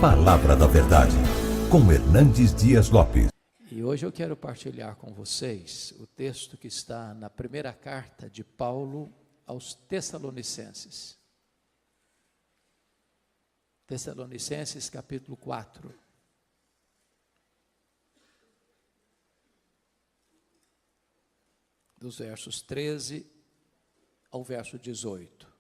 Palavra da Verdade, com Hernandes Dias Lopes. E hoje eu quero partilhar com vocês o texto que está na primeira carta de Paulo aos Tessalonicenses. Tessalonicenses capítulo 4. Dos versos 13 ao verso 18.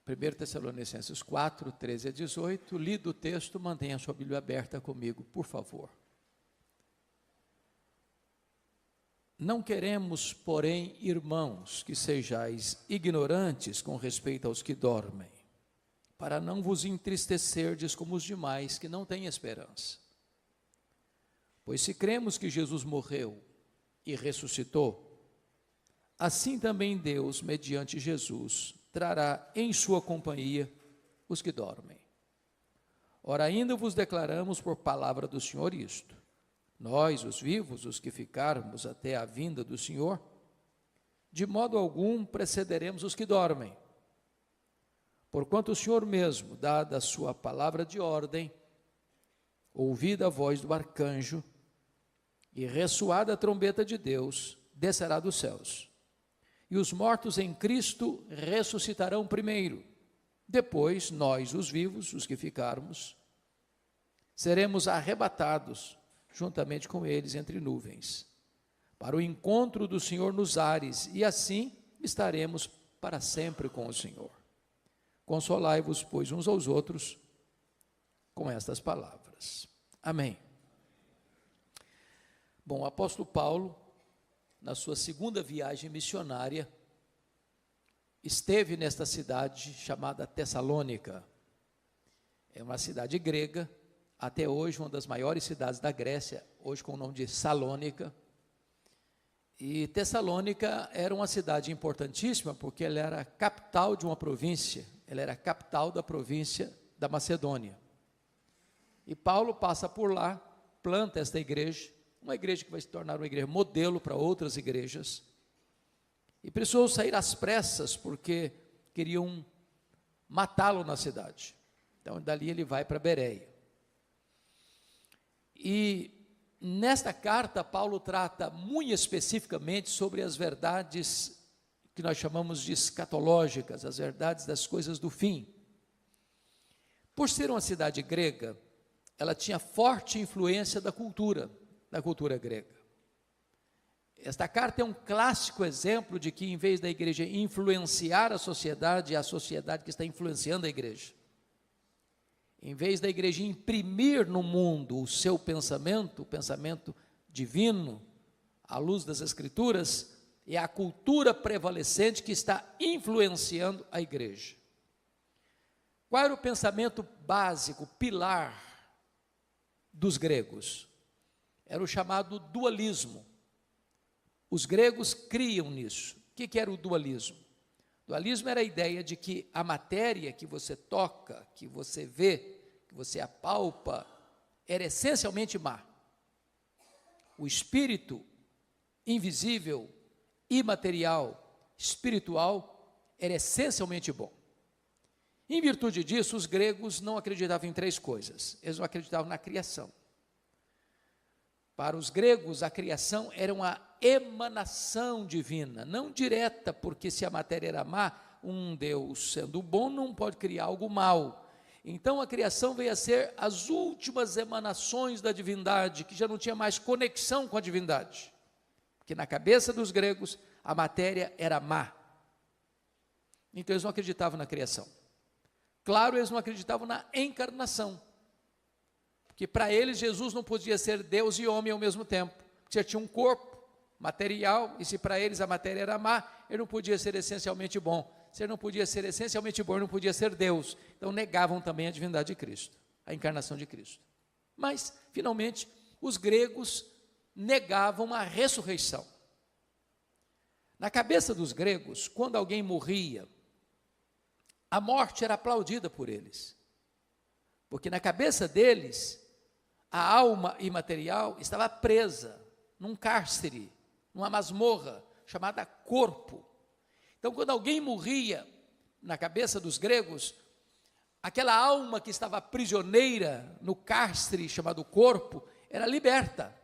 1 Tessalonicenses 4, 13 a 18, lido o texto, mantenha a sua Bíblia aberta comigo, por favor. Não queremos, porém, irmãos, que sejais ignorantes com respeito aos que dormem, para não vos entristecerdes como os demais que não têm esperança. Pois se cremos que Jesus morreu e ressuscitou, assim também Deus, mediante Jesus, trará em sua companhia os que dormem. Ora, ainda vos declaramos por palavra do Senhor isto: nós, os vivos, os que ficarmos até a vinda do Senhor, de modo algum precederemos os que dormem. Porquanto o Senhor mesmo, dada a sua palavra de ordem, ouvida a voz do arcanjo e ressoada a trombeta de Deus, descerá dos céus. E os mortos em Cristo ressuscitarão primeiro. Depois, nós, os vivos, os que ficarmos, seremos arrebatados juntamente com eles entre nuvens, para o encontro do Senhor nos ares, e assim estaremos para sempre com o Senhor. Consolai-vos, pois, uns aos outros com estas palavras. Amém. Bom, o apóstolo Paulo, na sua segunda viagem missionária, esteve nesta cidade chamada Tessalônica. É uma cidade grega, até hoje uma das maiores cidades da Grécia, hoje com o nome de Salônica. E Tessalônica era uma cidade importantíssima, porque ela era a capital de uma província, ela era a capital da província da Macedônia. E Paulo passa por lá, planta esta igreja, uma igreja que vai se tornar uma igreja modelo para outras igrejas, e precisou sair às pressas, porque queriam matá-lo na cidade. Então, dali ele vai para Bereia. E nesta carta, Paulo trata muito especificamente sobre as verdades que nós chamamos de escatológicas, as verdades das coisas do fim. Por ser uma cidade grega, ela tinha forte influência da cultura grega. Esta carta é um clássico exemplo de que, em vez da igreja influenciar a sociedade, é a sociedade que está influenciando a igreja. Em vez da igreja imprimir no mundo o seu pensamento, o pensamento divino, à luz das Escrituras, é a cultura prevalecente que está influenciando a igreja. Qual era o pensamento básico, pilar dos gregos? Era o chamado dualismo. Os gregos criam nisso. O que era o dualismo? O dualismo era a ideia de que a matéria que você toca, que você vê, que você apalpa, era essencialmente má. O espírito invisível, imaterial, espiritual, era essencialmente bom. Em virtude disso, os gregos não acreditavam em três coisas. Eles não acreditavam na criação. Para os gregos, a criação era uma emanação divina, não direta, porque se a matéria era má, um Deus sendo bom não pode criar algo mau. Então a criação veio a ser as últimas emanações da divindade, que já não tinha mais conexão com a divindade, porque na cabeça dos gregos a matéria era má. Então eles não acreditavam na criação. Claro, eles não acreditavam na encarnação, que para eles Jesus não podia ser Deus e homem ao mesmo tempo, porque já tinha um corpo material, e se para eles a matéria era má, ele não podia ser essencialmente bom. Se ele não podia ser essencialmente bom, ele não podia ser Deus. Então negavam também a divindade de Cristo, a encarnação de Cristo. Mas, finalmente, os gregos negavam a ressurreição. Na cabeça dos gregos, quando alguém morria, a morte era aplaudida por eles, porque na cabeça deles, a alma imaterial estava presa num cárcere, numa masmorra chamada corpo. Então, quando alguém morria, na cabeça dos gregos, aquela alma que estava prisioneira no cárcere chamado corpo, era liberta.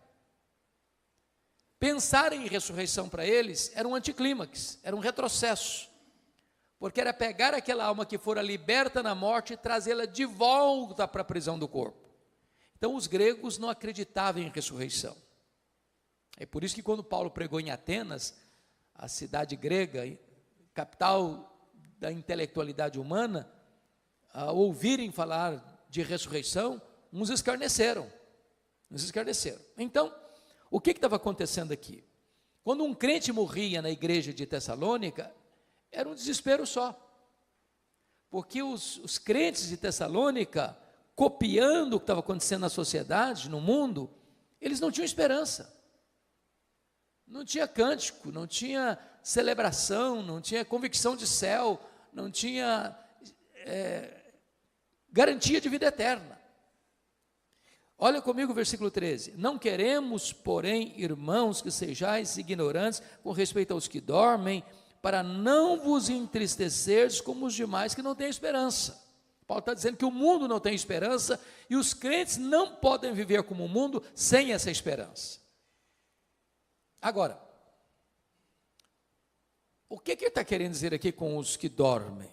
Pensar em ressurreição para eles era um anticlímax, era um retrocesso, porque era pegar aquela alma que fora liberta na morte e trazê-la de volta para a prisão do corpo. Então os gregos não acreditavam em ressurreição. É por isso que quando Paulo pregou em Atenas, a cidade grega, capital da intelectualidade humana, ao ouvirem falar de ressurreição, uns escarneceram. Então, o que estava acontecendo aqui? Quando um crente morria na igreja de Tessalônica, era um desespero só, porque os crentes de Tessalônica, copiando o que estava acontecendo na sociedade, no mundo, eles não tinham esperança, não tinha cântico, não tinha celebração, não tinha convicção de céu, não tinha garantia de vida eterna. Olha comigo o versículo 13: não queremos, porém, irmãos, que sejais ignorantes com respeito aos que dormem, para não vos entristecerdes como os demais que não têm esperança. Paulo está dizendo que o mundo não tem esperança, e os crentes não podem viver como o mundo sem essa esperança. Agora, o que ele está querendo dizer aqui com os que dormem?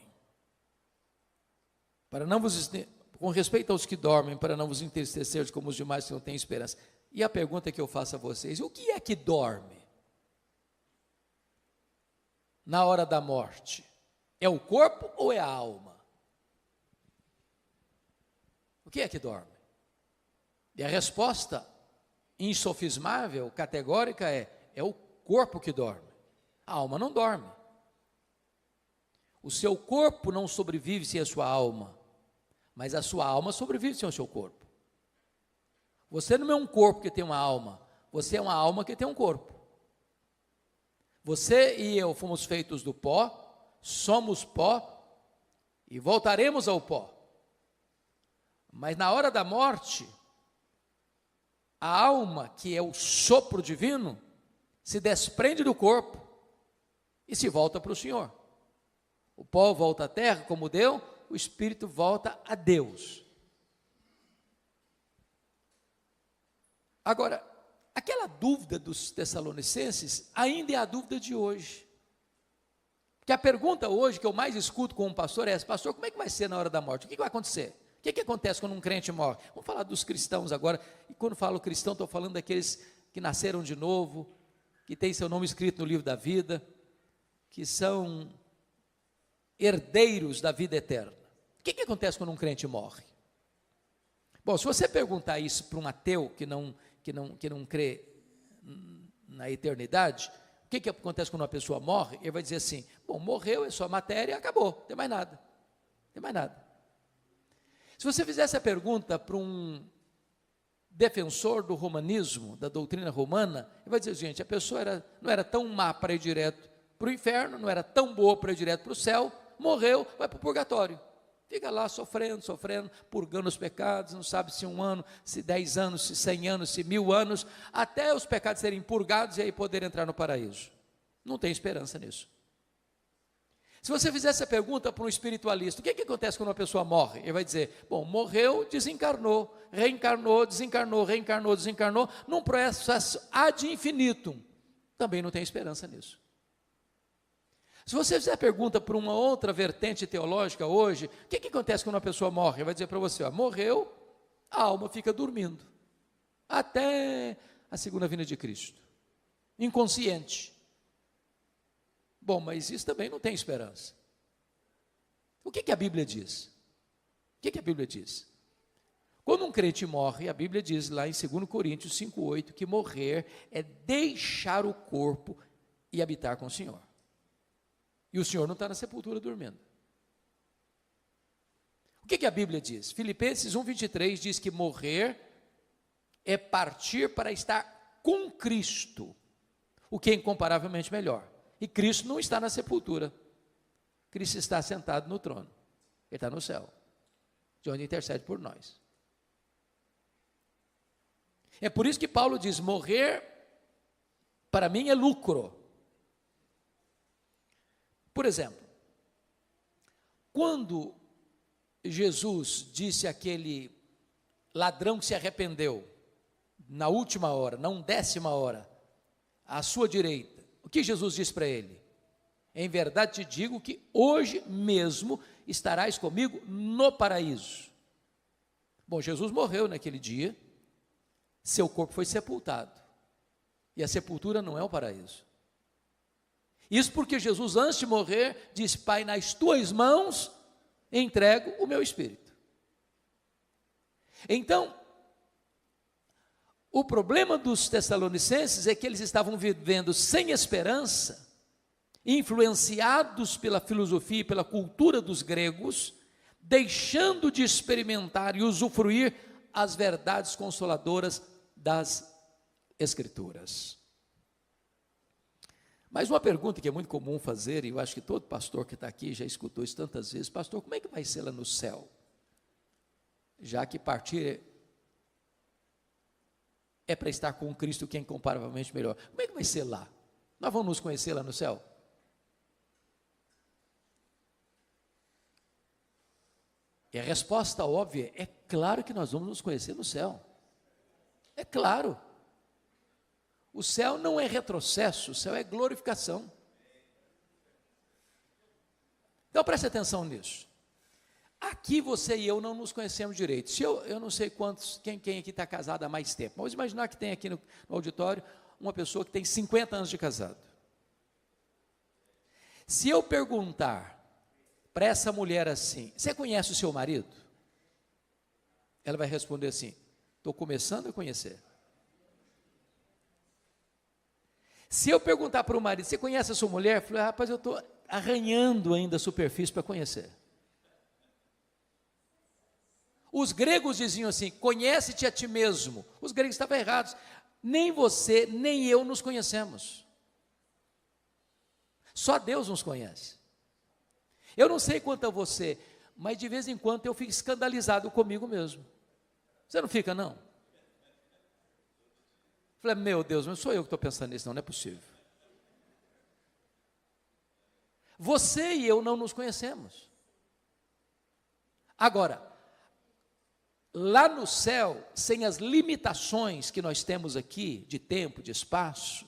Com respeito aos que dormem, para não vos entristecer como os demais que não têm esperança. E a pergunta que eu faço a vocês: o que é que dorme na hora da morte? É o corpo ou é a alma? O que é que dorme? E a resposta insofismável, categórica é o corpo que dorme. A alma não dorme. O seu corpo não sobrevive sem a sua alma, mas a sua alma sobrevive sem o seu corpo. Você não é um corpo que tem uma alma, você é uma alma que tem um corpo. Você e eu fomos feitos do pó, somos pó e voltaremos ao pó. Mas na hora da morte, a alma, que é o sopro divino, se desprende do corpo e se volta para o Senhor. O pó volta à terra como deu, o espírito volta a Deus. Agora, aquela dúvida dos tessalonicenses ainda é a dúvida de hoje. Porque a pergunta hoje que eu mais escuto com um pastor é essa: pastor, como é que vai ser na hora da morte? O que vai acontecer? O que acontece quando um crente morre? Vamos falar dos cristãos agora. E quando falo cristão, estou falando daqueles que nasceram de novo, que têm seu nome escrito no livro da vida, que são herdeiros da vida eterna. O que acontece quando um crente morre? Bom, se você perguntar isso para um ateu que não crê na eternidade, o que acontece quando uma pessoa morre? Ele vai dizer assim: bom, morreu, é só matéria e acabou, não tem mais nada. Não tem mais nada. Se você fizesse a pergunta para um defensor do romanismo, da doutrina romana, ele vai dizer: gente, a pessoa não era tão má para ir direto para o inferno, não era tão boa para ir direto para o céu, morreu, vai para o purgatório. Fica lá sofrendo, purgando os pecados, não sabe se 1 ano, se 10 anos, se 100 anos, se 1000 anos, até os pecados serem purgados e aí poder entrar no paraíso. Não tem esperança nisso. Se você fizesse a pergunta para um espiritualista: o que acontece quando uma pessoa morre? Ele vai dizer: bom, morreu, desencarnou, reencarnou, desencarnou, reencarnou, desencarnou, num processo ad infinitum. Também não tem esperança nisso. Se você fizer a pergunta para uma outra vertente teológica hoje: o que acontece quando uma pessoa morre? Ele vai dizer para você: morreu, a alma fica dormindo, até a segunda vinda de Cristo, inconsciente. Bom, mas isso também não tem esperança. O que a Bíblia diz? O que a Bíblia diz? Quando um crente morre, a Bíblia diz lá em 2 Coríntios 5,8, que morrer é deixar o corpo e habitar com o Senhor. E o Senhor não está na sepultura dormindo. O que a Bíblia diz? Filipenses 1,23 diz que morrer é partir para estar com Cristo, o que é incomparavelmente melhor. E Cristo não está na sepultura. Cristo está sentado no trono. Ele está no céu, de onde intercede por nós. É por isso que Paulo diz: morrer para mim é lucro. Por exemplo, quando Jesus disse àquele ladrão que se arrependeu, na última hora, na 10ª hora, à sua direita, o que Jesus disse para ele? Em verdade te digo que hoje mesmo estarás comigo no paraíso. Bom, Jesus morreu naquele dia, seu corpo foi sepultado, e a sepultura não é o paraíso. Isso porque Jesus, antes de morrer, disse: Pai, nas tuas mãos entrego o meu espírito. Então, o problema dos tessalonicenses é que eles estavam vivendo sem esperança, influenciados pela filosofia e pela cultura dos gregos, deixando de experimentar e usufruir as verdades consoladoras das Escrituras. Mas uma pergunta que é muito comum fazer, e eu acho que todo pastor que está aqui já escutou isso tantas vezes: pastor, como é que vai ser lá no céu? Já que partir é para estar com Cristo, que é incomparavelmente melhor. Como é que vai ser lá? Nós vamos nos conhecer lá no céu? E a resposta óbvia é claro que nós vamos nos conhecer no céu. É claro. O céu não é retrocesso, o céu é glorificação. Então preste atenção nisso. Aqui você e eu não nos conhecemos direito. Se eu não sei quem aqui está casado há mais tempo. Vamos imaginar que tem aqui no auditório uma pessoa que tem 50 anos de casado. Se eu perguntar para essa mulher assim: você conhece o seu marido? Ela vai responder assim: estou começando a conhecer. Se eu perguntar para o marido: você conhece a sua mulher? Eu falo: rapaz, eu estou arranhando ainda a superfície para conhecer. Os gregos diziam assim: conhece-te a ti mesmo. Os gregos estavam errados. Nem você, nem eu nos conhecemos. Só Deus nos conhece. Eu não sei quanto a você, mas de vez em quando eu fico escandalizado comigo mesmo. Você não fica, não? Falei: meu Deus, mas sou eu que estou pensando nisso, não é possível. Você e eu não nos conhecemos. Agora, lá no céu, sem as limitações que nós temos aqui, de tempo, de espaço,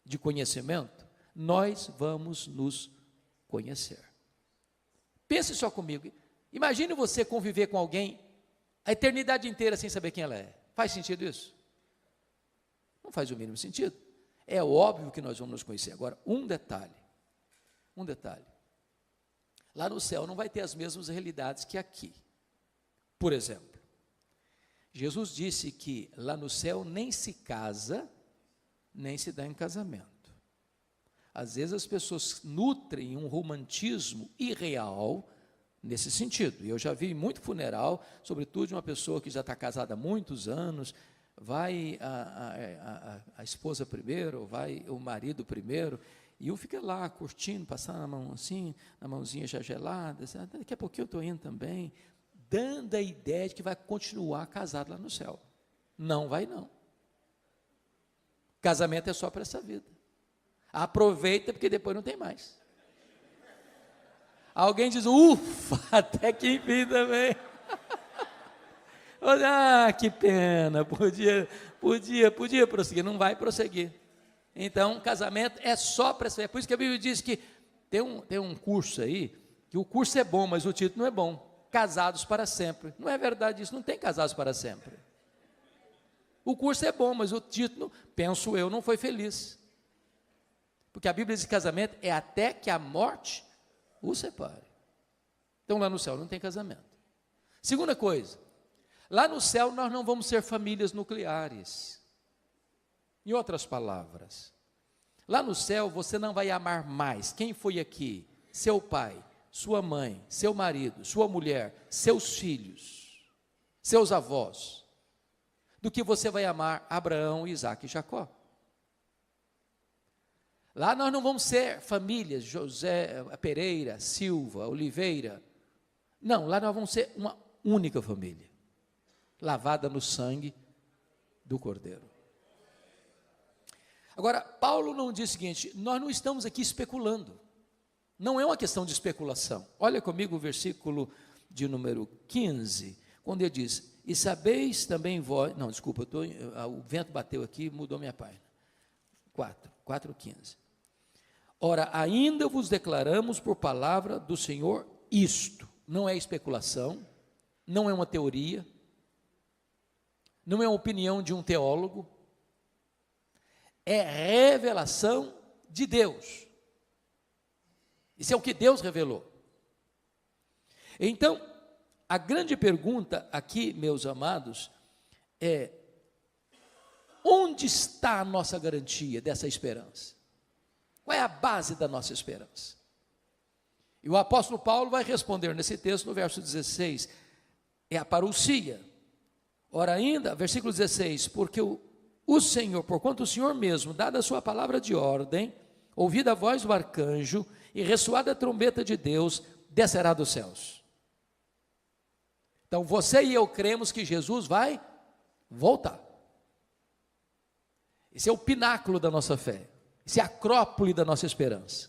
de conhecimento, nós vamos nos conhecer. Pense só comigo, imagine você conviver com alguém a eternidade inteira sem saber quem ela é. Faz sentido isso? Não faz o mínimo sentido. É óbvio que nós vamos nos conhecer. Agora, um detalhe, lá no céu não vai ter as mesmas realidades que aqui. Por exemplo, Jesus disse que lá no céu nem se casa, nem se dá em casamento. Às vezes as pessoas nutrem um romantismo irreal nesse sentido. E eu já vi muito funeral, sobretudo de uma pessoa que já está casada há muitos anos, vai a esposa primeiro, vai o marido primeiro, e um fica lá curtindo, passando a mão assim, a mãozinha já gelada, assim, daqui a pouquinho eu estou indo também, dando a ideia de que vai continuar casado lá no céu. Não vai não. Casamento é só para essa vida. Aproveita, porque depois não tem mais. Alguém diz: ufa, até que enfim também. Ah, que pena, podia prosseguir. Não vai prosseguir. Então, casamento é só para essa vida. É por isso que a Bíblia diz que tem um curso aí, que o curso é bom, mas o título não é bom. Casados para sempre. Não é verdade isso, não tem casados para sempre. O curso é bom, mas o título, penso eu, não foi feliz. Porque a Bíblia diz que casamento é até que a morte o separe. Então lá no céu não tem casamento. Segunda coisa, lá no céu nós não vamos ser famílias nucleares. Em outras palavras, lá no céu você não vai amar mais quem foi aqui, seu pai, sua mãe, seu marido, sua mulher, seus filhos, seus avós, do que você vai amar Abraão, Isaque e Jacó. Lá nós não vamos ser famílias, José, Pereira, Silva, Oliveira. Não, lá nós vamos ser uma única família, lavada no sangue do Cordeiro. Agora, Paulo não diz o seguinte: nós não estamos aqui especulando. Não é uma questão de especulação. Olha comigo o versículo de número 15, quando ele diz: e sabeis também vós, não, desculpa, o vento bateu aqui, mudou minha página, 4:15. Ora, ainda vos declaramos por palavra do Senhor isto, não é especulação, não é uma teoria, não é uma opinião de um teólogo, é revelação de Deus. Isso é o que Deus revelou. Então, a grande pergunta aqui, meus amados, é: onde está a nossa garantia dessa esperança? Qual é a base da nossa esperança? E o apóstolo Paulo vai responder nesse texto, no verso 16, é a parousia. Ora ainda, versículo 16, porque o Senhor, porquanto o Senhor mesmo, dada a sua palavra de ordem, ouvida a voz do arcanjo, e ressoada a trombeta de Deus, descerá dos céus. Então você e eu cremos que Jesus vai voltar. Esse é o pináculo da nossa fé, esse é a acrópole da nossa esperança,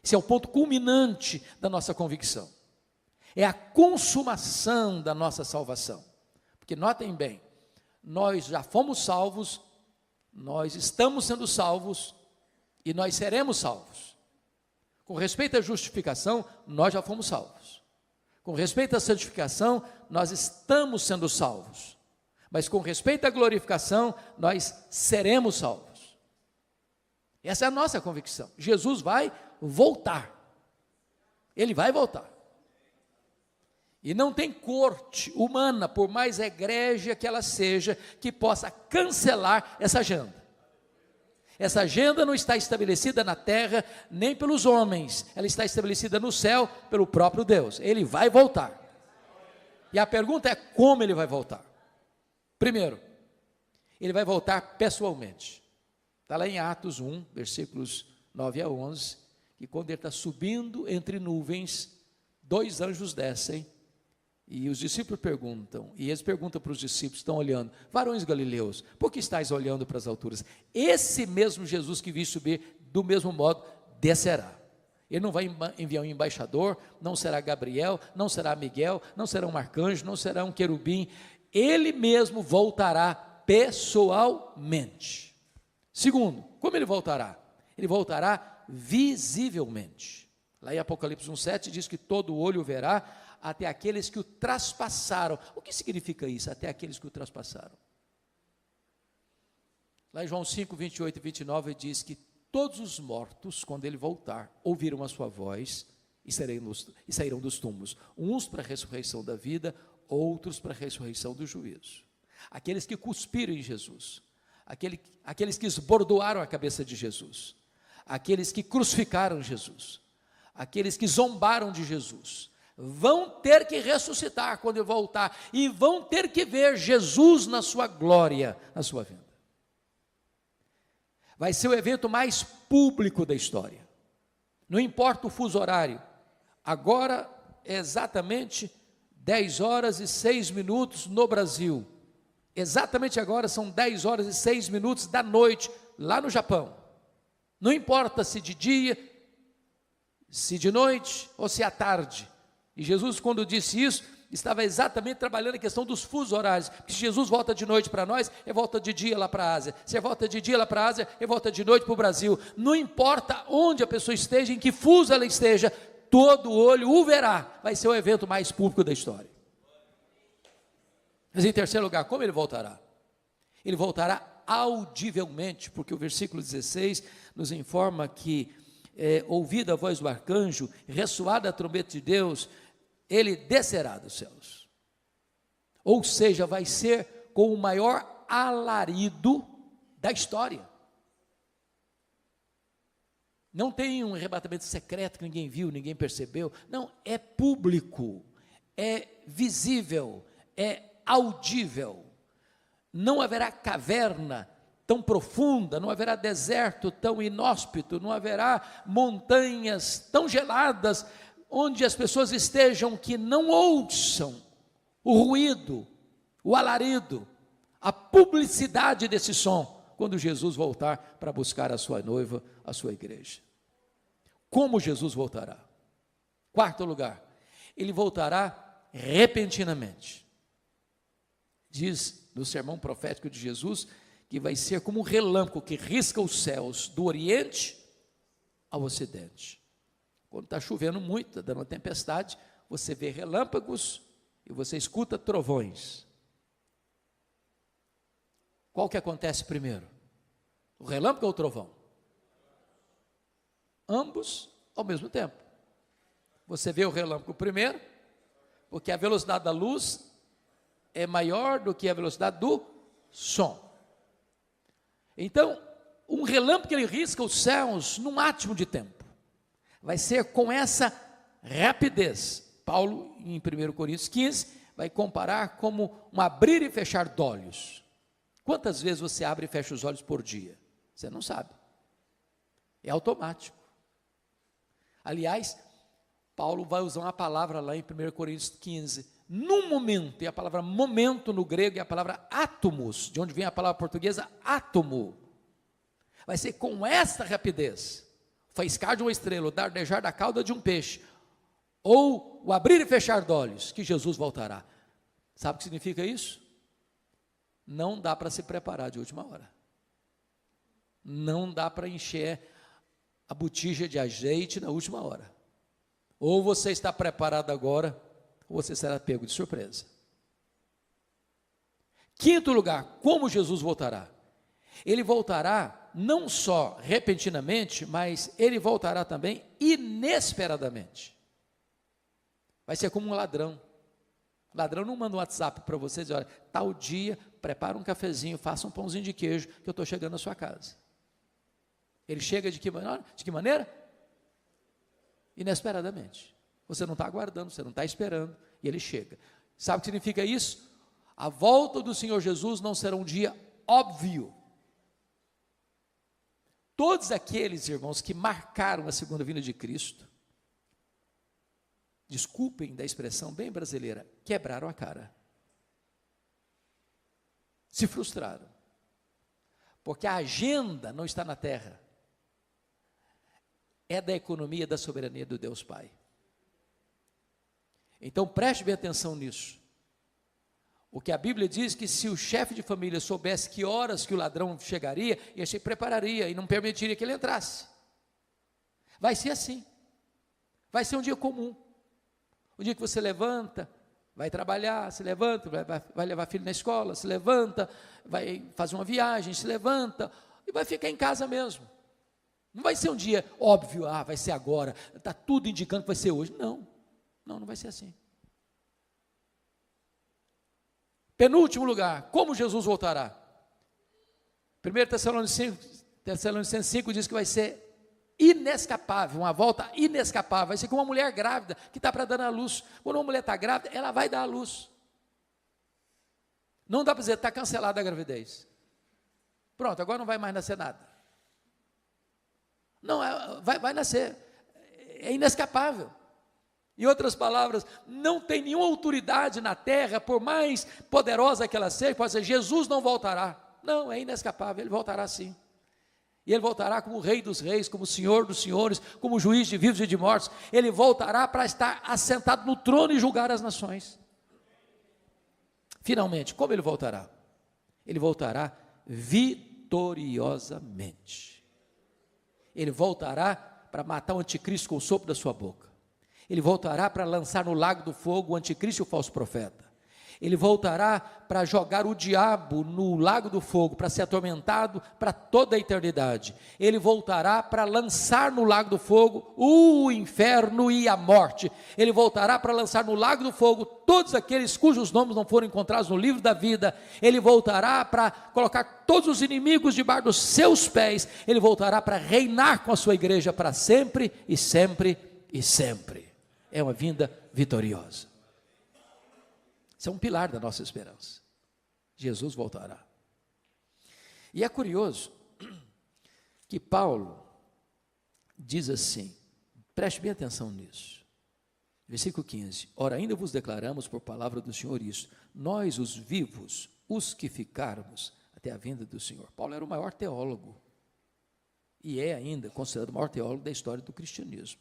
esse é o ponto culminante da nossa convicção, é a consumação da nossa salvação. Porque notem bem, nós já fomos salvos, nós estamos sendo salvos e nós seremos salvos. Com respeito à justificação, nós já fomos salvos. Com respeito à santificação, nós estamos sendo salvos. Mas com respeito à glorificação, nós seremos salvos. Essa é a nossa convicção. Jesus vai voltar. Ele vai voltar. E não tem corte humana, por mais egrégia que ela seja, que possa cancelar essa agenda. Essa agenda não está estabelecida na terra, nem pelos homens, ela está estabelecida no céu, pelo próprio Deus. Ele vai voltar. E a pergunta é: como ele vai voltar? Primeiro, ele vai voltar pessoalmente. Está lá em Atos 1, versículos 9 a 11, que quando ele está subindo entre nuvens, 2 anjos descem, e os discípulos perguntam, e eles perguntam para os discípulos, estão olhando: varões galileus, por que estáis olhando para as alturas? Esse mesmo Jesus que vi subir, do mesmo modo, descerá. Ele não vai enviar um embaixador, não será Gabriel, não será Miguel, não será um arcanjo, não será um querubim, ele mesmo voltará pessoalmente. Segundo, como ele voltará? Ele voltará visivelmente. Lá em Apocalipse 1,7 diz que todo olho verá, até aqueles que o traspassaram. O que significa isso? Até aqueles que o traspassaram. Lá em João 5, 28 e 29 diz que todos os mortos, quando ele voltar, ouviram a sua voz e sairão dos túmulos, uns para a ressurreição da vida, outros para a ressurreição do juízo. Aqueles que cuspiram em Jesus, aqueles que esbordoaram a cabeça de Jesus, aqueles que crucificaram Jesus, aqueles que zombaram de Jesus, vão ter que ressuscitar quando ele voltar, e vão ter que ver Jesus na sua glória, na sua vinda. Vai ser o evento mais público da história, não importa o fuso horário. Agora é exatamente 10 horas e 6 minutos no Brasil, exatamente agora são 10 horas e 6 minutos da noite, lá no Japão. Não importa se de dia, se de noite ou se à tarde. E Jesus, quando disse isso, estava exatamente trabalhando a questão dos fusos horários, porque se Jesus volta de noite para nós, ele volta de dia lá para a Ásia, se ele volta de dia lá para a Ásia, ele volta de noite para o Brasil. Não importa onde a pessoa esteja, em que fuso ela esteja, todo olho o verá. Vai ser o evento mais público da história. Mas em terceiro lugar, como ele voltará? Ele voltará audivelmente, porque o versículo 16 nos informa que, ouvida a voz do arcanjo, ressoada a trombeta de Deus, ele descerá dos céus. Ou seja, vai ser com o maior alarido da história. Não tem um arrebatamento secreto que ninguém viu, ninguém percebeu. Não, é público, é visível, é audível. Não haverá caverna tão profunda, não haverá deserto tão inóspito, não haverá montanhas tão geladas, onde as pessoas estejam que não ouçam o ruído, o alarido, a publicidade desse som, quando Jesus voltar para buscar a sua noiva, a sua igreja. como Jesus voltará. Quarto lugar, ele voltará repentinamente. Diz no sermão profético de Jesus que vai ser como um relâmpago que risca os céus do Oriente ao Ocidente. Quando está chovendo muito, está dando uma tempestade, você vê relâmpagos e você escuta trovões. Qual que acontece primeiro? O relâmpago ou o trovão? Ambos ao mesmo tempo. Você vê o relâmpago primeiro, porque a velocidade da luz é maior do que a velocidade do som. Então, um relâmpago ele risca os céus num átimo de tempo. Vai ser com essa rapidez. Paulo, em 1 Coríntios 15, vai comparar como um abrir e fechar de olhos. Quantas vezes você abre e fecha os olhos por dia? Você não sabe. É automático. Aliás, Paulo vai usar uma palavra lá em 1 Coríntios 15, num momento, e a palavra momento no grego é a palavra átomos, de onde vem a palavra portuguesa átomo. Vai ser com esta rapidez, faiscar de uma estrela, o dardejar da cauda de um peixe, ou o abrir e fechar de olhos, que Jesus voltará. Sabe o que significa isso? Não dá para se preparar de última hora. Não dá para encher a botija de azeite na última hora. Ou você está preparado agora, ou você será pego de surpresa. Quinto lugar, como Jesus voltará? Ele voltará não só repentinamente, mas ele voltará também inesperadamente. Vai ser como um ladrão. O ladrão não manda um WhatsApp para você dizer, olha, tal dia, prepara um cafezinho, faça um pãozinho de queijo, que eu estou chegando na sua casa. Ele chega de que maneira? De que maneira? Inesperadamente. Você não está aguardando, você não está esperando, e ele chega. Sabe o que significa isso? A volta do Senhor Jesus não será um dia óbvio. Todos aqueles, irmãos, que marcaram a segunda vinda de Cristo, desculpem da expressão bem brasileira, quebraram a cara. Se frustraram. Porque a agenda não está na terra. É da economia da soberania do Deus Pai. Então preste bem atenção nisso. O que a Bíblia diz que se o chefe de família soubesse que horas que o ladrão chegaria, ele se prepararia e não permitiria que ele entrasse. Vai ser assim. Vai ser um dia comum. O dia que você levanta, vai trabalhar, se levanta, vai levar filho na escola, se levanta, vai fazer uma viagem, se levanta e vai ficar em casa mesmo. Não vai ser um dia óbvio, vai ser agora, está tudo indicando que vai ser hoje. Não vai ser assim. Penúltimo lugar, como Jesus voltará? 1 Tessalonicenses 5 diz que vai ser inescapável, uma volta inescapável, vai ser como uma mulher grávida que está para dar à luz. Quando uma mulher está grávida, ela vai dar à luz. Não dá para dizer, está cancelada a gravidez. Pronto, agora não vai mais nascer nada. Não, vai nascer, é inescapável. Em outras palavras, não tem nenhuma autoridade na terra, por mais poderosa que ela seja, pode dizer, Jesus não voltará. Não, é inescapável, ele voltará sim. E ele voltará como Rei dos Reis, como Senhor dos Senhores, como Juiz de vivos e de mortos. Ele voltará para estar assentado no trono e julgar as nações. Finalmente, como ele voltará? Ele voltará vitoriosamente. Ele voltará para matar o anticristo com o sopro da sua boca. Ele voltará para lançar no lago do fogo o anticristo e o falso profeta. Ele voltará para jogar o diabo no lago do fogo, para ser atormentado para toda a eternidade. Ele voltará para lançar no lago do fogo o inferno e a morte. Ele voltará para lançar no lago do fogo todos aqueles cujos nomes não foram encontrados no livro da vida. Ele voltará para colocar todos os inimigos debaixo dos seus pés. Ele voltará para reinar com a sua igreja para sempre e sempre e sempre. É uma vinda vitoriosa. Isso é um pilar da nossa esperança. Jesus voltará. E é curioso que Paulo diz assim, preste bem atenção nisso. Versículo 15. Ora, ainda vos declaramos por palavra do Senhor isso, nós os vivos, os que ficarmos até a vinda do Senhor. Paulo era o maior teólogo. e é ainda considerado o maior teólogo da história do cristianismo.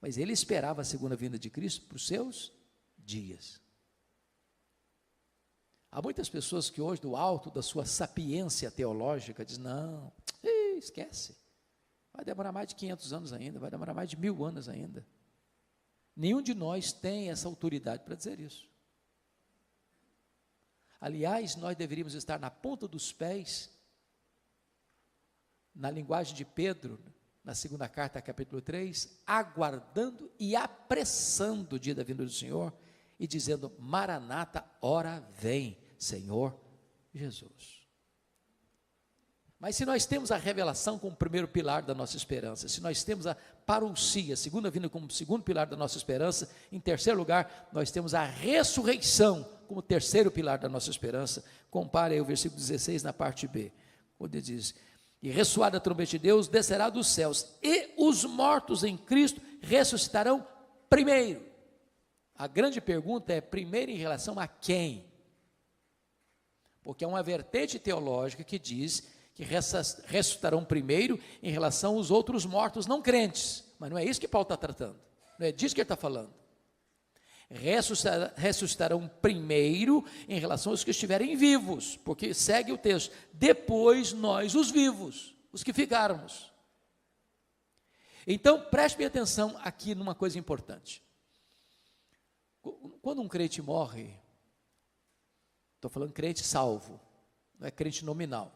Mas ele esperava a segunda vinda de Cristo para os seus dias. Há muitas pessoas que hoje, do alto da sua sapiência teológica, dizem, não, esquece, vai demorar mais de 500 anos ainda, vai demorar mais de 1000 anos ainda. Nenhum de nós tem essa autoridade para dizer isso. Aliás, nós deveríamos estar na ponta dos pés, na linguagem de Pedro, na segunda carta, capítulo 3, aguardando e apressando o dia da vinda do Senhor, e dizendo, Maranata, ora vem, Senhor Jesus. Mas se nós temos a revelação como primeiro pilar da nossa esperança, se nós temos a parousia, a segunda vinda como segundo pilar da nossa esperança, em terceiro lugar, nós temos a ressurreição como terceiro pilar da nossa esperança. Compare aí o versículo 16 na parte B, onde diz, e ressoada a trombeta de Deus, descerá dos céus, e os mortos em Cristo ressuscitarão primeiro. A grande pergunta é, primeiro em relação a quem? Porque é uma vertente teológica que diz que ressuscitarão primeiro em relação aos outros mortos não crentes, mas não é isso que Paulo está tratando, não é disso que ele está falando. Ressuscitarão primeiro em relação aos que estiverem vivos, porque segue o texto, depois nós os vivos, os que ficarmos. Então preste bem atenção aqui numa coisa importante. Quando um crente morre, estou falando crente salvo, não é crente nominal,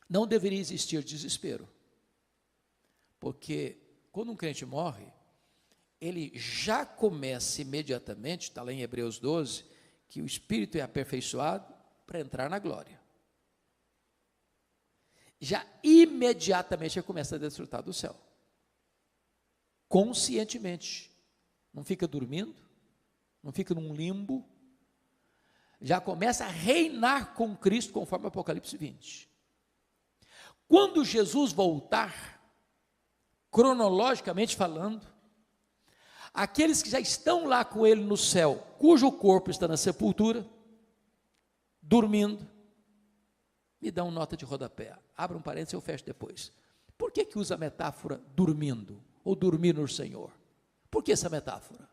não deveria existir desespero, porque quando um crente morre, ele já começa imediatamente, está lá em Hebreus 12, que o Espírito é aperfeiçoado para entrar na glória. Já imediatamente ele começa a desfrutar do céu, conscientemente, não fica dormindo, não fica num limbo, já começa a reinar com Cristo, conforme Apocalipse 20. Quando Jesus voltar, cronologicamente falando, aqueles que já estão lá com ele no céu, cujo corpo está na sepultura, dormindo, me dão nota de rodapé, abra um parênteses e eu fecho depois. Por que usa a metáfora dormindo, ou dormir no Senhor? Por que essa metáfora?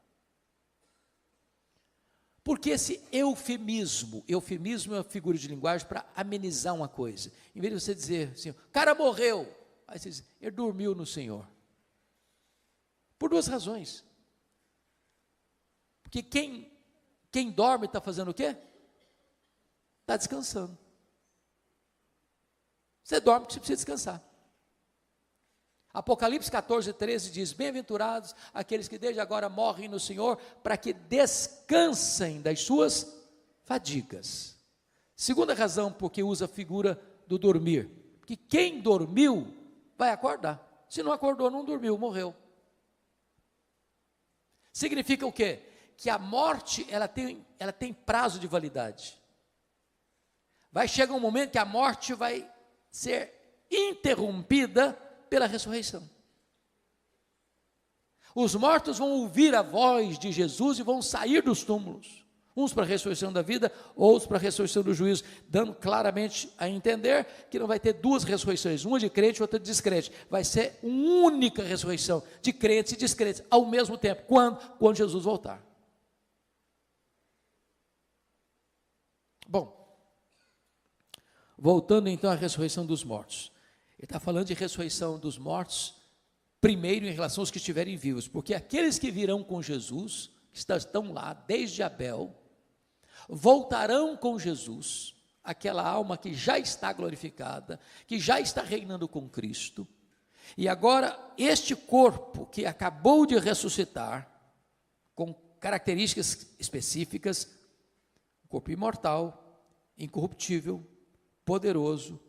Porque esse eufemismo é uma figura de linguagem para amenizar uma coisa. Em vez de você dizer assim, o cara morreu, aí você diz, ele dormiu no Senhor. Por duas razões. Porque quem dorme está fazendo o quê? Está descansando. Você dorme porque você precisa descansar. Apocalipse 14, 13 diz, bem-aventurados aqueles que desde agora morrem no Senhor, para que descansem das suas fadigas. Segunda razão porque usa a figura do dormir, porque quem dormiu vai acordar, se não acordou, não dormiu, morreu. Significa o quê? Que a morte, ela tem prazo de validade. Vai chegar um momento que a morte vai ser interrompida pela ressurreição. Os mortos vão ouvir a voz de Jesus e vão sair dos túmulos, uns para a ressurreição da vida, outros para a ressurreição do juízo, dando claramente a entender que não vai ter duas ressurreições, uma de crente e outra de descrente, vai ser uma única ressurreição, de crentes e descrentes, ao mesmo tempo. Quando Jesus voltar. Bom, voltando então à ressurreição dos mortos. Ele está falando de ressurreição dos mortos, primeiro em relação aos que estiverem vivos, porque aqueles que virão com Jesus, que estão lá desde Abel, voltarão com Jesus, aquela alma que já está glorificada, que já está reinando com Cristo, e agora este corpo que acabou de ressuscitar, com características específicas, corpo imortal, incorruptível, poderoso,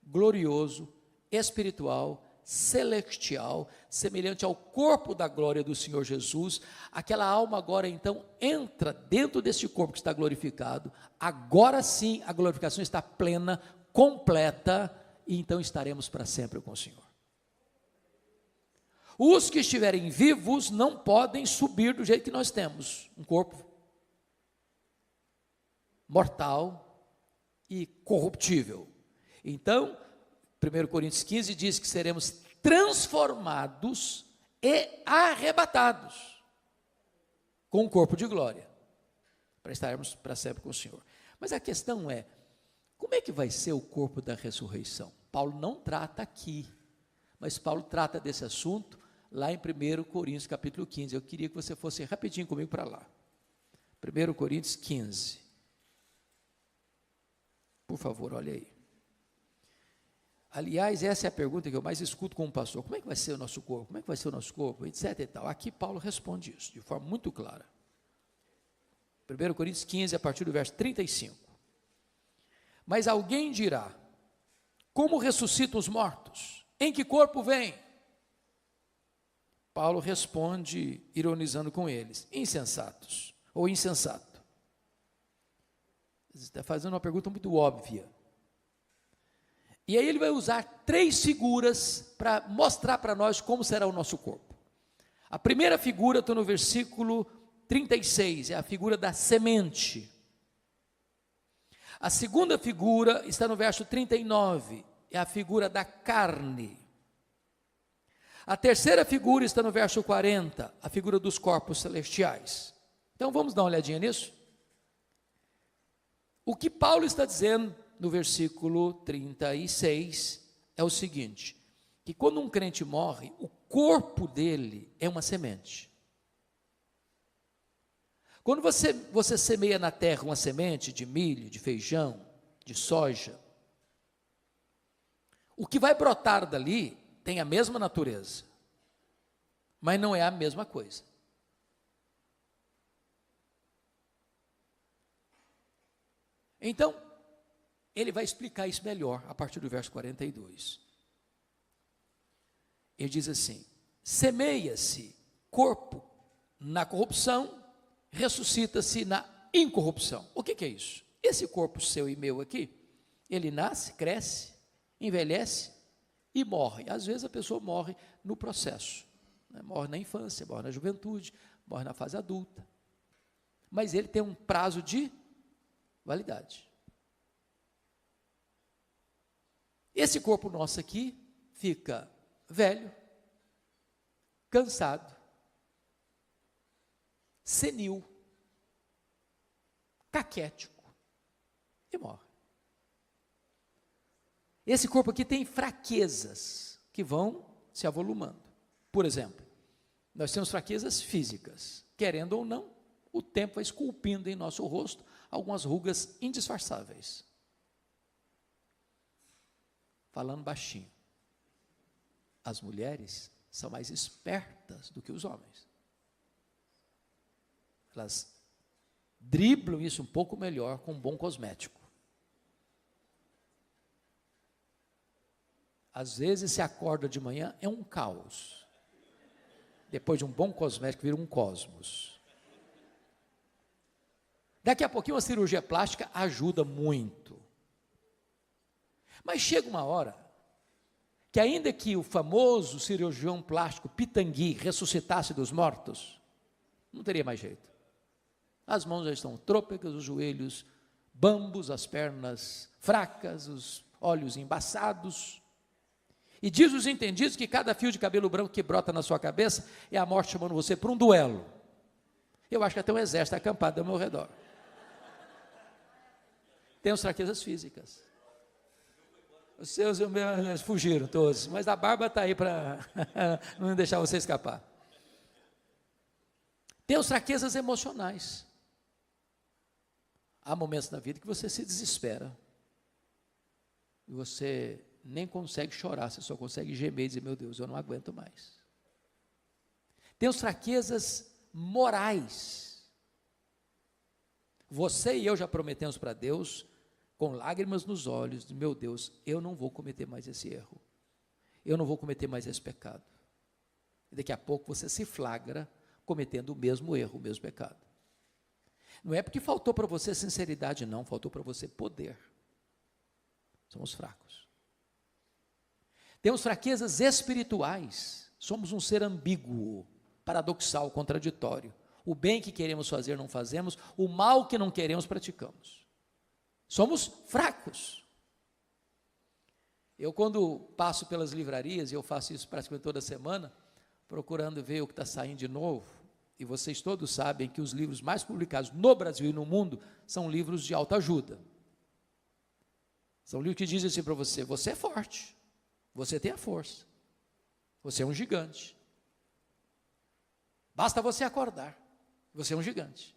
glorioso, espiritual, celestial, semelhante ao corpo da glória do Senhor Jesus, aquela alma agora então entra dentro deste corpo que está glorificado, agora sim a glorificação está plena, completa, e então estaremos para sempre com o Senhor. Os que estiverem vivos não podem subir do jeito que nós temos, um corpo mortal e corruptível. Então, 1 Coríntios 15 diz que seremos transformados e arrebatados com o corpo de glória, para estarmos para sempre com o Senhor. Mas a questão é, como é que vai ser o corpo da ressurreição? Paulo não trata aqui, mas Paulo trata desse assunto lá em 1 Coríntios capítulo 15. Eu queria que você fosse rapidinho comigo para lá. 1 Coríntios 15. Por favor, olha aí. Aliás, essa é a pergunta que eu mais escuto com um pastor. Como é que vai ser o nosso corpo? Como é que vai ser o nosso corpo? Etc e tal. Aqui Paulo responde isso de forma muito clara. 1 Coríntios 15, a partir do verso 35. Mas alguém dirá, como ressuscitam os mortos? Em que corpo vem? Paulo responde, ironizando com eles, insensatos, ou insensato. Ele está fazendo uma pergunta muito óbvia. E aí ele vai usar 3 figuras para mostrar para nós como será o nosso corpo. A primeira figura está no versículo 36, é a figura da semente. A segunda figura está no verso 39, é a figura da carne. A terceira figura está no verso 40, a figura dos corpos celestiais. Então vamos dar uma olhadinha nisso? O que Paulo está dizendo no versículo 36 é o seguinte, que quando um crente morre, o corpo dele é uma semente. Quando você semeia na terra uma semente de milho, de feijão, de soja, o que vai brotar dali tem a mesma natureza, mas não é a mesma coisa. Então, ele vai explicar isso melhor a partir do verso 42. Ele diz assim: semeia-se corpo na corrupção, ressuscita-se na incorrupção. O que é isso? Esse corpo seu e meu aqui, ele nasce, cresce, envelhece e morre. Às vezes a pessoa morre no processo, né? Morre na infância, morre na juventude, morre na fase adulta. Mas ele tem um prazo de validade. Esse corpo nosso aqui fica velho, cansado, senil, caquético e morre. Esse corpo aqui tem fraquezas que vão se avolumando. Por exemplo, nós temos fraquezas físicas, querendo ou não, o tempo vai esculpindo em nosso rosto algumas rugas indisfarçáveis. Falando baixinho, as mulheres são mais espertas do que os homens. Elas driblam isso um pouco melhor com um bom cosmético. Às vezes se acorda de manhã, é um caos. Depois de um bom cosmético, vira um cosmos. Daqui a pouquinho uma cirurgia plástica ajuda muito. Mas chega uma hora que ainda que o famoso cirurgião plástico Pitangui ressuscitasse dos mortos, não teria mais jeito. As mãos já estão trôpegas, os joelhos bambos, as pernas fracas, os olhos embaçados. E diz os entendidos que cada fio de cabelo branco que brota na sua cabeça é a morte chamando você para um duelo. Eu acho que até um exército acampado ao meu redor. Temos fraquezas físicas. Os seus e os meus fugiram todos, mas a barba está aí para não deixar você escapar. Temos fraquezas emocionais. Há momentos na vida que você se desespera. E você nem consegue chorar, você só consegue gemer e dizer, meu Deus, eu não aguento mais. Temos fraquezas morais. Você e eu já prometemos para Deus, com lágrimas nos olhos, meu Deus, eu não vou cometer mais esse erro, eu não vou cometer mais esse pecado. E daqui a pouco você se flagra cometendo o mesmo erro, o mesmo pecado. Não é porque faltou para você sinceridade, não, faltou para você poder. Somos fracos. Temos fraquezas espirituais, somos um ser ambíguo, paradoxal, contraditório. O bem que queremos fazer não fazemos, o mal que não queremos praticamos. Somos fracos. Eu, quando passo pelas livrarias, e eu faço isso praticamente toda semana, procurando ver o que está saindo de novo, e vocês todos sabem que os livros mais publicados no Brasil e no mundo são livros de autoajuda. São livros que dizem assim para você: você é forte, você tem a força, você é um gigante. Basta você acordar, você é um gigante.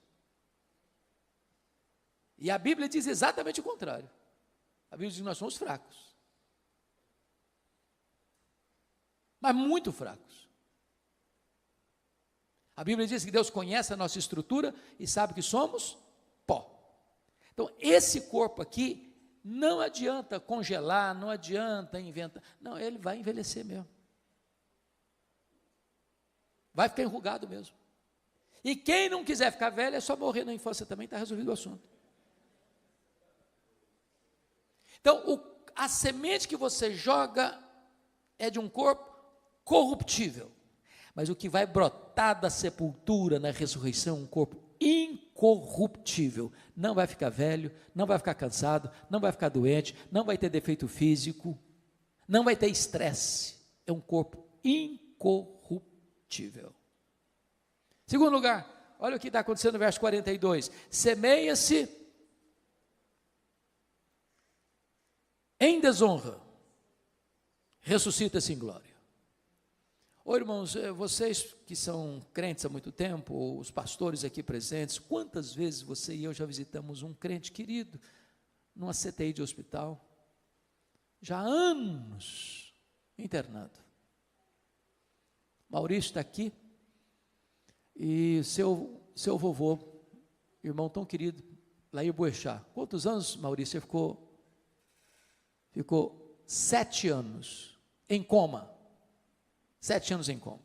E a Bíblia diz exatamente o contrário. A Bíblia diz que nós somos fracos. Mas muito fracos. A Bíblia diz que Deus conhece a nossa estrutura e sabe que somos pó. Então, esse corpo aqui, não adianta congelar, não adianta inventar. Não, ele vai envelhecer mesmo. Vai ficar enrugado mesmo. E quem não quiser ficar velho, é só morrer na infância também, está resolvido o assunto. Então, a semente que você joga é de um corpo corruptível. Mas o que vai brotar da sepultura na ressurreição, um corpo incorruptível. Não vai ficar velho, não vai ficar cansado, não vai ficar doente, não vai ter defeito físico, não vai ter estresse. É um corpo incorruptível. Segundo lugar, olha o que está acontecendo no verso 42. Semeia-se em desonra, ressuscita-se em glória. Ô irmãos, vocês que são crentes há muito tempo, os pastores aqui presentes, quantas vezes você e eu já visitamos um crente querido numa CTI de hospital, já há anos internado. Maurício está aqui, e seu vovô, irmão tão querido, Lair Boechat. Quantos anos, Maurício, você ficou 7 anos em coma. 7 anos em coma.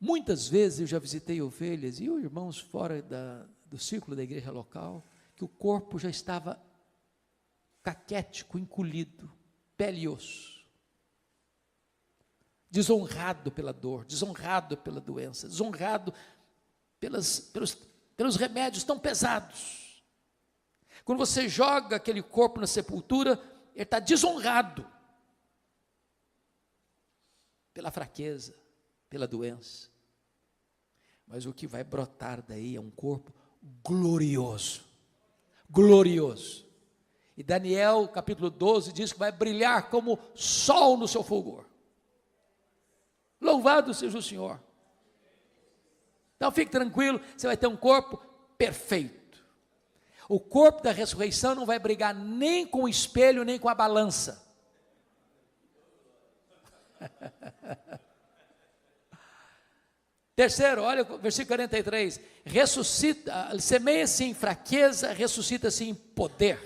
Muitas vezes eu já visitei ovelhas e irmãos fora do círculo da igreja local, que o corpo já estava caquético, encolhido, pele e osso, desonrado pela dor, desonrado pela doença, desonrado pelos remédios tão pesados. Quando você joga aquele corpo na sepultura, ele está desonrado pela fraqueza, pela doença. Mas o que vai brotar daí é um corpo glorioso, glorioso. E Daniel, capítulo 12, diz que vai brilhar como sol no seu fulgor. Louvado seja o Senhor. Então fique tranquilo, você vai ter um corpo perfeito. O corpo da ressurreição não vai brigar nem com o espelho, nem com a balança. Terceiro, olha o versículo 43. Semeia-se em fraqueza, ressuscita-se em poder.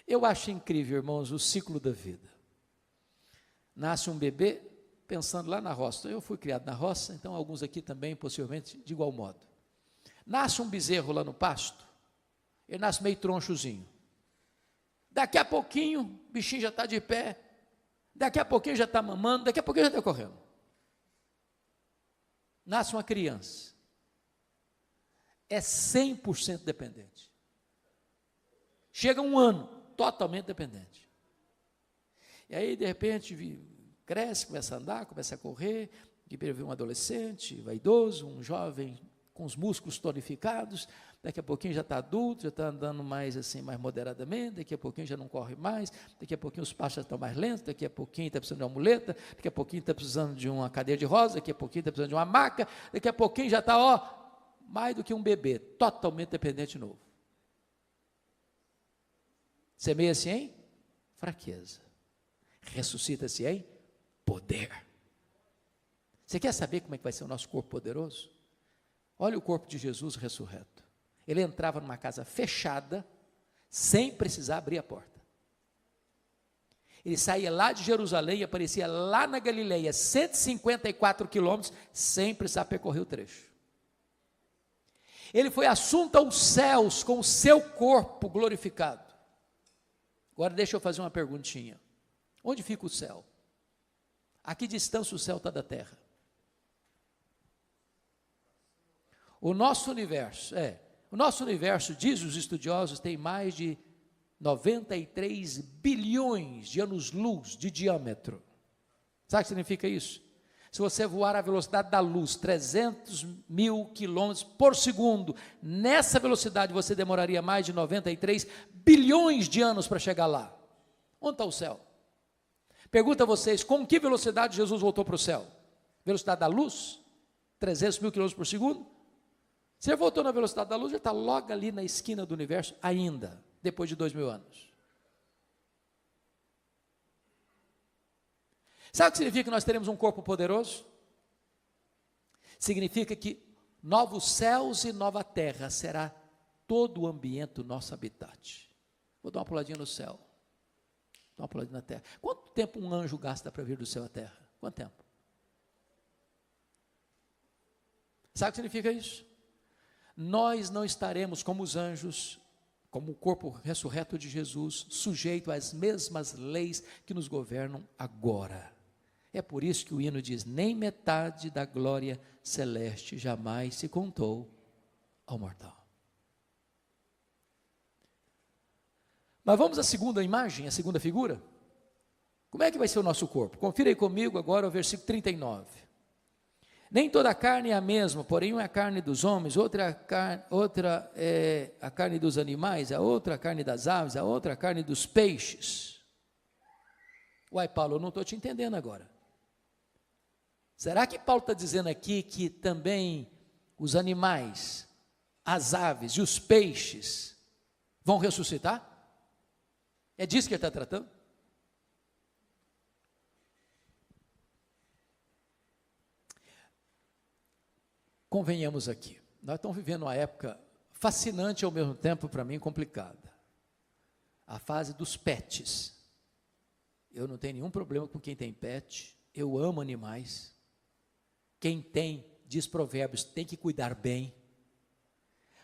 Eu acho incrível, irmãos, o ciclo da vida. Nasce um bebê, pensando lá na roça. Eu fui criado na roça, então alguns aqui também, possivelmente, de igual modo. Nasce um bezerro lá no pasto, ele nasce meio tronchozinho. Daqui a pouquinho, o bichinho já está de pé, daqui a pouquinho já está mamando, daqui a pouquinho já está correndo. Nasce uma criança, é 100% dependente. Chega um ano, totalmente dependente. E aí, de repente, cresce, começa a andar, começa a correr, de repente um adolescente, vaidoso, um jovem com os músculos tonificados, daqui a pouquinho já está adulto, já está andando mais assim, mais moderadamente, daqui a pouquinho já não corre mais, daqui a pouquinho os passos já estão mais lentos, daqui a pouquinho está precisando de uma muleta, daqui a pouquinho está precisando de uma cadeira de rosa, daqui a pouquinho está precisando de uma maca, daqui a pouquinho já está, mais do que um bebê, totalmente dependente de novo. Semeia-se em fraqueza, ressuscita-se em poder. Você quer saber como é que vai ser o nosso corpo poderoso? Olha o corpo de Jesus ressurreto. Ele entrava numa casa fechada, sem precisar abrir a porta. Ele saía lá de Jerusalém e aparecia lá na Galileia, 154 quilômetros, sem precisar percorrer o trecho. Ele foi assunto aos céus com o seu corpo glorificado. Agora deixa eu fazer uma perguntinha. Onde fica o céu? A que distância o céu está da terra? O nosso universo, O nosso universo, diz os estudiosos, tem mais de 93 bilhões de anos-luz de diâmetro. Sabe o que significa isso? Se você voar à velocidade da luz, 300 mil quilômetros por segundo, nessa velocidade você demoraria mais de 93 bilhões de anos para chegar lá. Onde está o céu? Pergunto a vocês, com que velocidade Jesus voltou para o céu? Velocidade da luz? 300 mil quilômetros por segundo? Se ele voltou na velocidade da luz, ele está logo ali na esquina do universo ainda, depois de 2000 anos. Sabe o que significa que nós teremos um corpo poderoso? Significa que novos céus e nova terra será todo o ambiente do nosso habitat. Vou dar uma puladinha no céu, dar uma puladinha na terra. Quanto tempo um anjo gasta para vir do céu à terra? Quanto tempo? Sabe o que significa isso? Nós não estaremos como os anjos, como o corpo ressurreto de Jesus, sujeito às mesmas leis que nos governam agora. É por isso que o hino diz, nem metade da glória celeste jamais se contou ao mortal. Mas vamos à segunda imagem, à segunda figura? Como é que vai ser o nosso corpo? Confira aí comigo agora o versículo 39. Nem toda a carne é a mesma, porém uma é a carne dos homens, outra é a carne dos animais, a outra a carne das aves, a outra a carne dos peixes. Uai, Paulo, eu não estou te entendendo agora. Será que Paulo está dizendo aqui que também os animais, as aves e os peixes vão ressuscitar? É disso que ele está tratando? Convenhamos aqui, nós estamos vivendo uma época fascinante e ao mesmo tempo, para mim, complicada. A fase dos pets. Eu não tenho nenhum problema com quem tem pet, eu amo animais. Quem tem, diz Provérbios, tem que cuidar bem.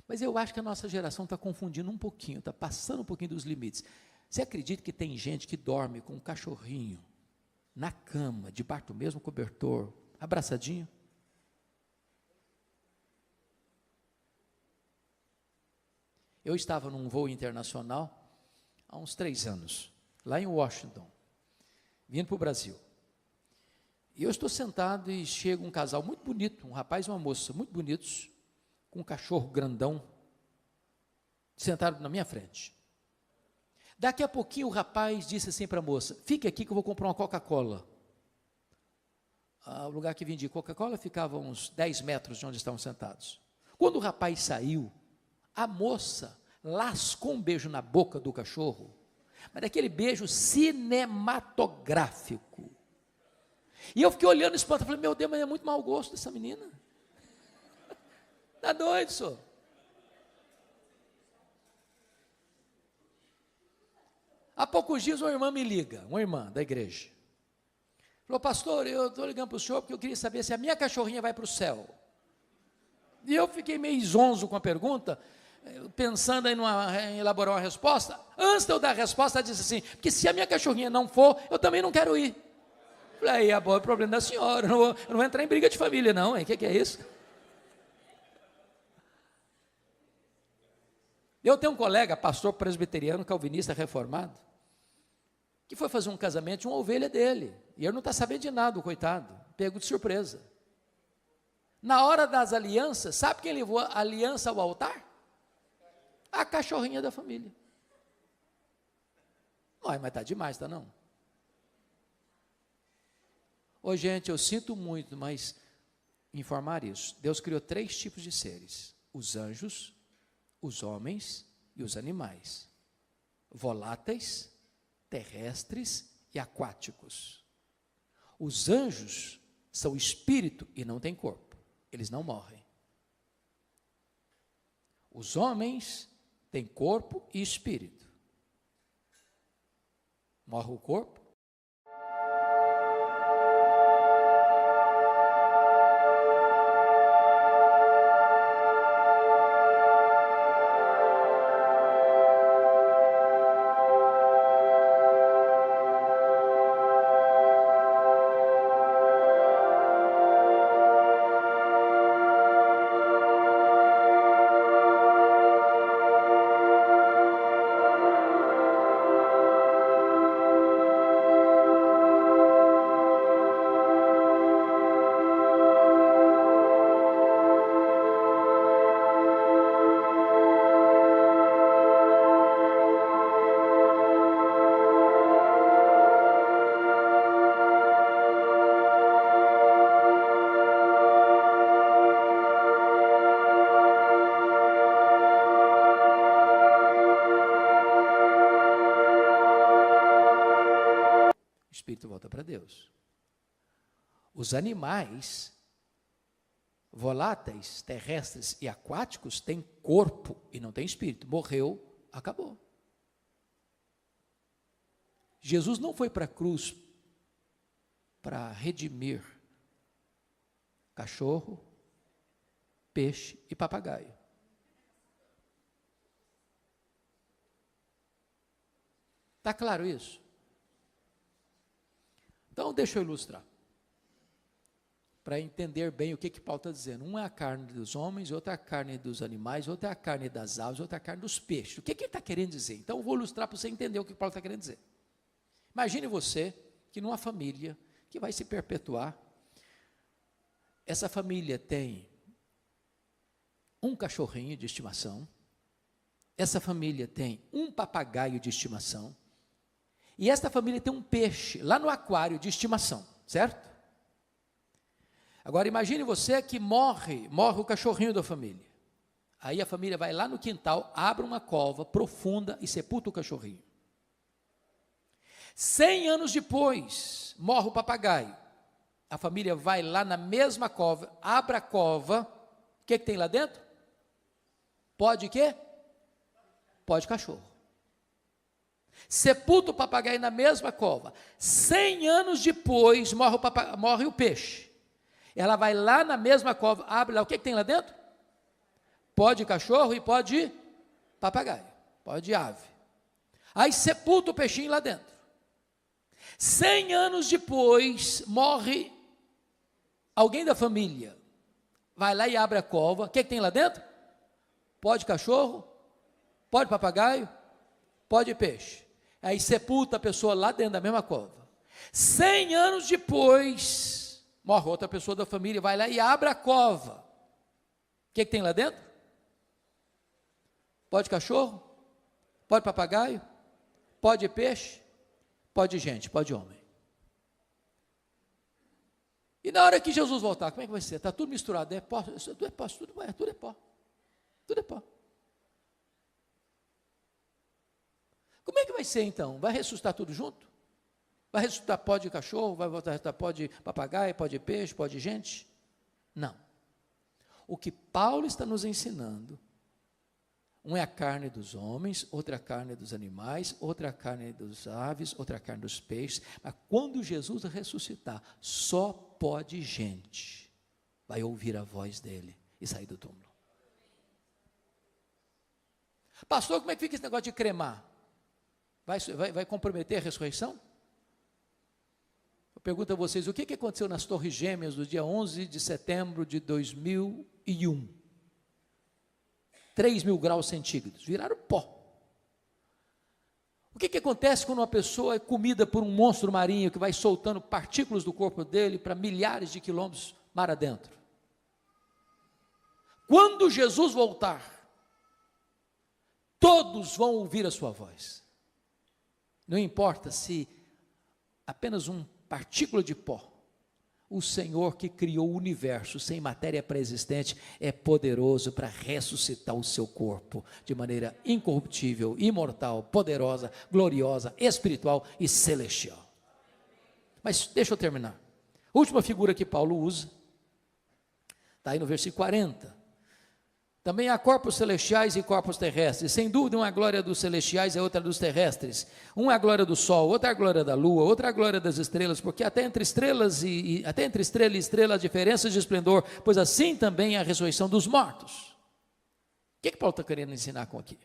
Mas eu acho que a nossa geração está confundindo um pouquinho, está passando um pouquinho dos limites. Você acredita que tem gente que dorme com um cachorrinho na cama, debaixo do mesmo cobertor, abraçadinho? Eu estava num voo internacional há uns 3 anos, lá em Washington, vindo para o Brasil. E eu estou sentado e chega um casal muito bonito, um rapaz e uma moça muito bonitos, com um cachorro grandão, sentado na minha frente. Daqui a pouquinho o rapaz disse assim para a moça, fique aqui que eu vou comprar uma Coca-Cola. O lugar que vendia Coca-Cola ficava a uns 10 metros de onde estavam sentados. Quando o rapaz saiu, a moça lascou um beijo na boca do cachorro, mas daquele beijo cinematográfico. E eu fiquei olhando espanto, falei, meu Deus, mas é muito mau gosto dessa menina. Está doido, senhor. Há poucos dias uma irmã me liga, uma irmã da igreja. Falou, pastor, eu estou ligando para o senhor porque eu queria saber se a minha cachorrinha vai para o céu. E eu fiquei meio zonzo com a pergunta, pensando em elaborar uma resposta. Antes de eu dar a resposta, ela disse assim, porque se a minha cachorrinha não for, eu também não quero ir. Falei, aí, é o problema da senhora, eu não vou entrar em briga de família não, o que é isso? Eu tenho um colega, pastor presbiteriano, calvinista, reformado, que foi fazer um casamento de uma ovelha dele, e ele não está sabendo de nada, o coitado, pego de surpresa. Na hora das alianças, sabe quem levou a aliança ao altar? A cachorrinha da família. Mas está demais, está não? Ô gente, eu sinto muito, mas informar isso. Deus criou 3 tipos de seres: os anjos, os homens e os animais. Voláteis, terrestres e aquáticos. Os anjos são espírito e não têm corpo. Eles não morrem. Os homens têm corpo e espírito. Morre o corpo, espírito volta para Deus. Os animais voláteis, terrestres e aquáticos têm corpo e não têm espírito. Morreu, acabou. Jesus não foi para a cruz para redimir cachorro, peixe e papagaio. Está claro isso? Então, deixa eu ilustrar, para entender bem o que Paulo está dizendo. Um é a carne dos homens, outro é a carne dos animais, outro é a carne das aves, outro é a carne dos peixes. O que ele está querendo dizer? Então, eu vou ilustrar para você entender o que Paulo está querendo dizer. Imagine você que numa família que vai se perpetuar, essa família tem um cachorrinho de estimação, essa família tem um papagaio de estimação, e esta família tem um peixe lá no aquário de estimação, certo? Agora imagine você que morre o cachorrinho da família. Aí a família vai lá no quintal, abre uma cova profunda e sepulta o cachorrinho. 100 anos depois, morre o papagaio. A família vai lá na mesma cova, abre a cova, o que tem lá dentro? Pode quê? Pode cachorro. Sepulta o papagaio na mesma cova. 100 anos depois, morre o peixe. Ela vai lá na mesma cova, abre lá, o que tem lá dentro? Pode cachorro e pode papagaio, pode ave. Aí sepulta o peixinho lá dentro. 100 anos depois, morre alguém da família, vai lá e abre a cova, o que tem lá dentro? Pode cachorro, pode papagaio, pode peixe. Aí sepulta a pessoa lá dentro da mesma cova. 100 anos depois, morre outra pessoa da família, vai lá e abre a cova, o que tem lá dentro? Pode cachorro, pode papagaio, pode peixe, pode gente, pode homem. E na hora que Jesus voltar, como é que vai ser? Está tudo misturado, tudo é pó, tudo é pó. Tudo é pó. Como é que vai ser então? Vai ressuscitar tudo junto? Vai ressuscitar pó de cachorro, vai voltar a ressuscitar pó de papagaio, pó de peixe, pó de gente? Não. O que Paulo está nos ensinando, um é a carne dos homens, outra é a carne dos animais, outra é a carne dos aves, outra é a carne dos peixes, mas quando Jesus ressuscitar, só pó de gente vai ouvir a voz dele e sair do túmulo. Pastor, como é que fica esse negócio de cremar? Vai comprometer a ressurreição? Eu pergunto a vocês, o que aconteceu nas Torres Gêmeas do dia 11 de setembro de 2001? 3.000 graus centígrados, viraram pó. O que acontece quando uma pessoa é comida por um monstro marinho que vai soltando partículas do corpo dele para milhares de quilômetros mar adentro? Quando Jesus voltar, todos vão ouvir a sua voz. Não importa se apenas uma partícula de pó, o Senhor que criou o universo sem matéria pré-existente é poderoso para ressuscitar o seu corpo de maneira incorruptível, imortal, poderosa, gloriosa, espiritual e celestial. Mas deixa eu terminar. A última figura que Paulo usa, está aí no versículo 40. Também há corpos celestiais e corpos terrestres. Sem dúvida, uma é a glória dos celestiais e a outra dos terrestres. Uma é a glória do sol, outra é a glória da lua, outra é a glória das estrelas, porque até entre estrela e estrela há diferenças de esplendor, pois assim também é a ressurreição dos mortos. O que Paulo está querendo ensinar com aqui?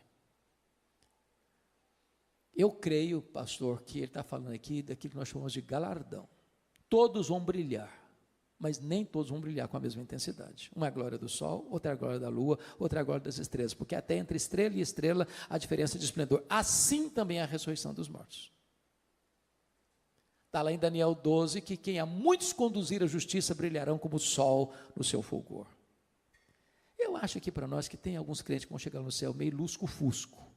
Eu creio, pastor, que ele está falando aqui daquilo que nós chamamos de galardão. Todos vão brilhar, mas nem todos vão brilhar com a mesma intensidade. Uma é a glória do sol, outra é a glória da lua, outra é a glória das estrelas, porque até entre estrela e estrela há diferença de esplendor. Assim também é a ressurreição dos mortos. Está lá em Daniel 12, que quem a muitos conduzir a justiça brilharão como o sol no seu fulgor. Eu acho aqui para nós que tem alguns crentes que vão chegar no céu meio lusco-fusco.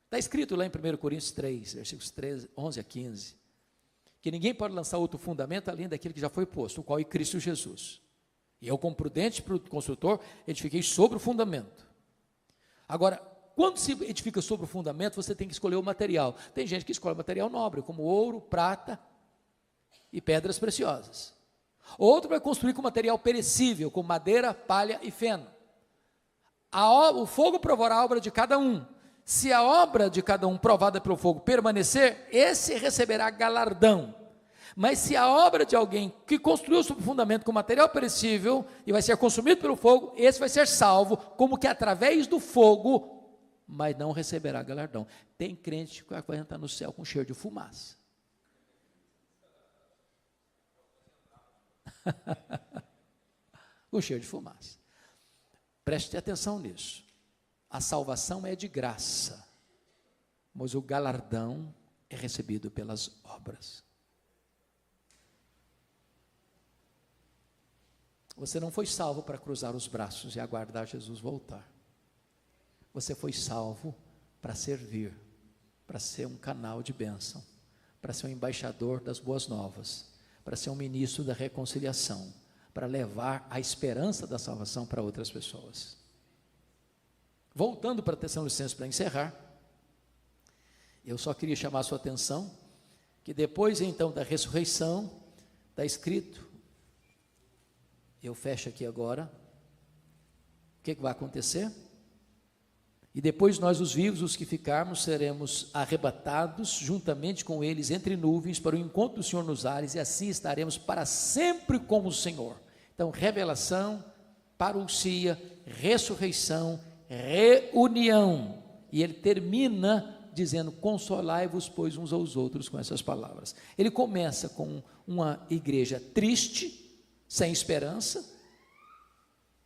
Está escrito lá em 1 Coríntios 3, versículos 11 a 15, que ninguém pode lançar outro fundamento além daquele que já foi posto, o qual é Cristo Jesus. E eu, como prudente construtor, edifiquei sobre o fundamento. Agora, quando se edifica sobre o fundamento, você tem que escolher o material. Tem gente que escolhe material nobre, como ouro, prata e pedras preciosas. Outro vai construir com material perecível, como madeira, palha e feno. O fogo provará a obra de cada um. Se a obra de cada um provada pelo fogo permanecer, esse receberá galardão. Mas se a obra de alguém que construiu sobre o fundamento com material perecível e vai ser consumido pelo fogo, esse vai ser salvo, como que através do fogo, mas não receberá galardão. Tem crente que vai entrar no céu com cheiro de fumaça. Com cheiro de fumaça. Preste atenção nisso. A salvação é de graça, mas o galardão é recebido pelas obras. Você não foi salvo para cruzar os braços e aguardar Jesus voltar. Você foi salvo para servir, para ser um canal de bênção, para ser um embaixador das boas novas, para ser um ministro da reconciliação, para levar a esperança da salvação para outras pessoas. Voltando para Tessalonicenses para encerrar, eu só queria chamar a sua atenção, que depois então da ressurreição, está escrito, eu fecho aqui agora, o que vai acontecer? E depois nós, os vivos, os que ficarmos, seremos arrebatados juntamente com eles entre nuvens para o encontro do Senhor nos ares, e assim estaremos para sempre com o Senhor. Então, revelação, parousia, ressurreição, reunião. E ele termina dizendo, consolai-vos, pois, uns aos outros, com essas palavras. Ele começa com uma igreja triste, sem esperança,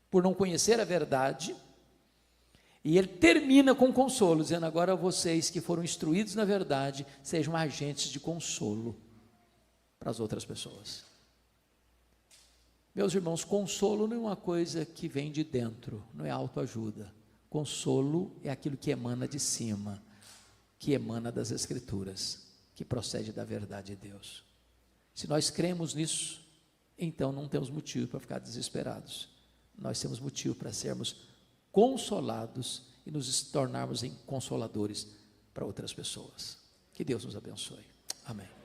por não conhecer a verdade, e ele termina com consolo, dizendo, agora vocês que foram instruídos na verdade, sejam agentes de consolo para as outras pessoas. Meus irmãos, consolo não é uma coisa que vem de dentro, não é autoajuda. Consolo é aquilo que emana de cima, que emana das Escrituras, que procede da verdade de Deus. Se nós cremos nisso, então não temos motivo para ficar desesperados. Nós temos motivo para sermos consolados e nos tornarmos em consoladores para outras pessoas. Que Deus nos abençoe. Amém.